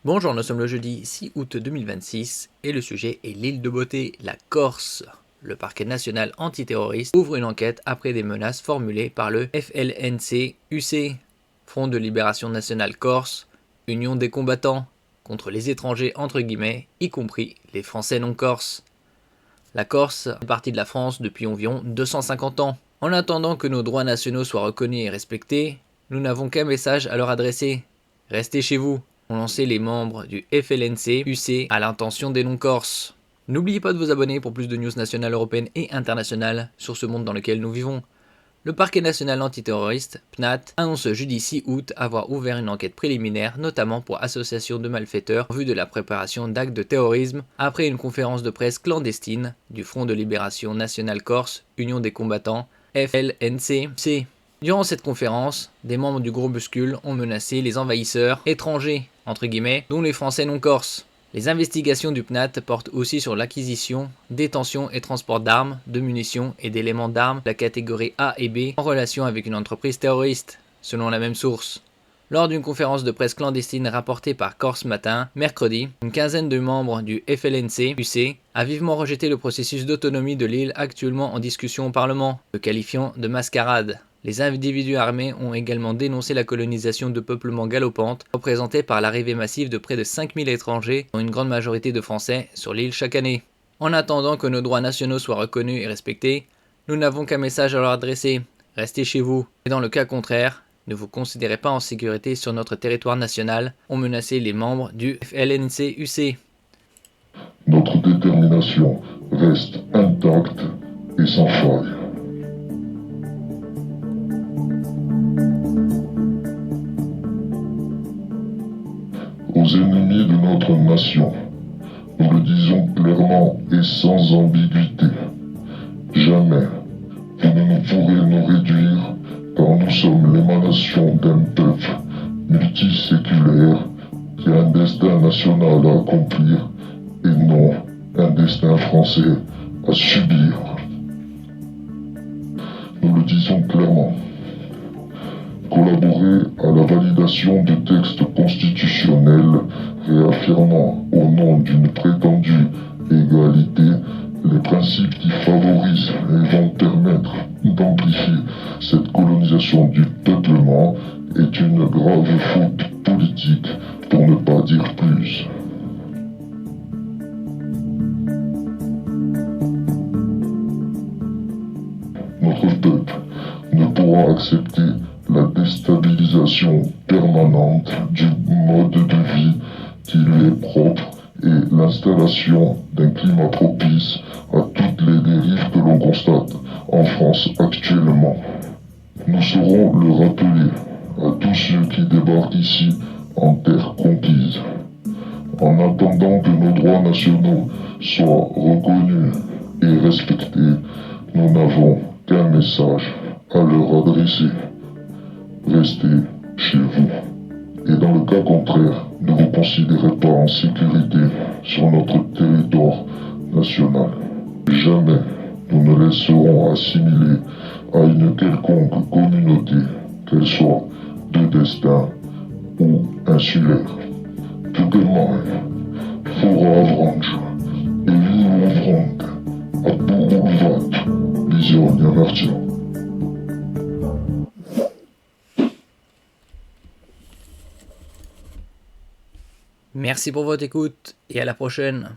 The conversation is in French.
Bonjour, nous sommes le jeudi 6 août 2026 et le sujet est l'île de beauté, la Corse. Le parquet national antiterroriste ouvre une enquête après des menaces formulées par le FLNC-UC, Front de Libération Nationale Corse, Union des combattants, contre les étrangers entre guillemets, y compris les Français non corses. La Corse fait partie de la France depuis environ 250 ans. En attendant que nos droits nationaux soient reconnus et respectés, nous n'avons qu'un message à leur adresser. Restez chez vous, ont lancé les membres du FLNC-UC à l'intention des non-corses. N'oubliez pas de vous abonner pour plus de news nationales, européennes et internationales sur ce monde dans lequel nous vivons. Le parquet national antiterroriste, PNAT, annonce jeudi 6 août avoir ouvert une enquête préliminaire, notamment pour association de malfaiteurs en vue de la préparation d'actes de terrorisme, après une conférence de presse clandestine du Front de Libération Nationale Corse, Union des combattants, FLNC-UC. Durant cette conférence, des membres du groupuscule ont menacé les envahisseurs étrangers, entre guillemets, dont les Français non corses. Les investigations du PNAT portent aussi sur l'acquisition, détention et transport d'armes, de munitions et d'éléments d'armes de la catégorie A et B en relation avec une entreprise terroriste, selon la même source. Lors d'une conférence de presse clandestine rapportée par Corse Matin, mercredi, une quinzaine de membres du FLNC-UC a vivement rejeté le processus d'autonomie de l'île actuellement en discussion au Parlement, le qualifiant de mascarade. Les individus armés ont également dénoncé la colonisation de peuplements galopantes, représentée par l'arrivée massive de près de 5000 étrangers, dont une grande majorité de Français, sur l'île chaque année. En attendant que nos droits nationaux soient reconnus et respectés, nous n'avons qu'un message à leur adresser. Restez chez vous. Et dans le cas contraire, ne vous considérez pas en sécurité sur notre territoire national, ont menacé les membres du FLNC-UC. Notre détermination reste intacte et sans faille. Aux ennemis de notre nation, nous le disons clairement et sans ambiguïté. Jamais vous ne nous pourrez nous réduire, car nous sommes l'émanation d'un peuple multiséculaire qui a un destin national à accomplir et non un destin français à subir. Nous le disons clairement. Collaborer à la validation de textes constitutionnels réaffirmant au nom d'une prétendue égalité les principes qui favorisent et vont permettre d'amplifier cette colonisation du peuplement est une grave faute politique, pour ne pas dire plus. Notre peuple ne pourra accepter la déstabilisation permanente du mode de vie qui lui est propre et l'installation d'un climat propice à toutes les dérives que l'on constate en France actuellement. Nous saurons le rappeler à tous ceux qui débarquent ici en terre conquise. En attendant que nos droits nationaux soient reconnus et respectés, nous n'avons qu'un message à leur adresser. Restez chez vous. Et dans le cas contraire, ne vous considérez pas en sécurité sur notre territoire national. Jamais nous ne laisserons assimiler à une quelconque communauté, qu'elle soit de destin ou insulaire. Tugelmai, Fora Avranch, et Vino Frank, à Bourgoulvat, Bisogna Vertian. Merci pour votre écoute et à la prochaine.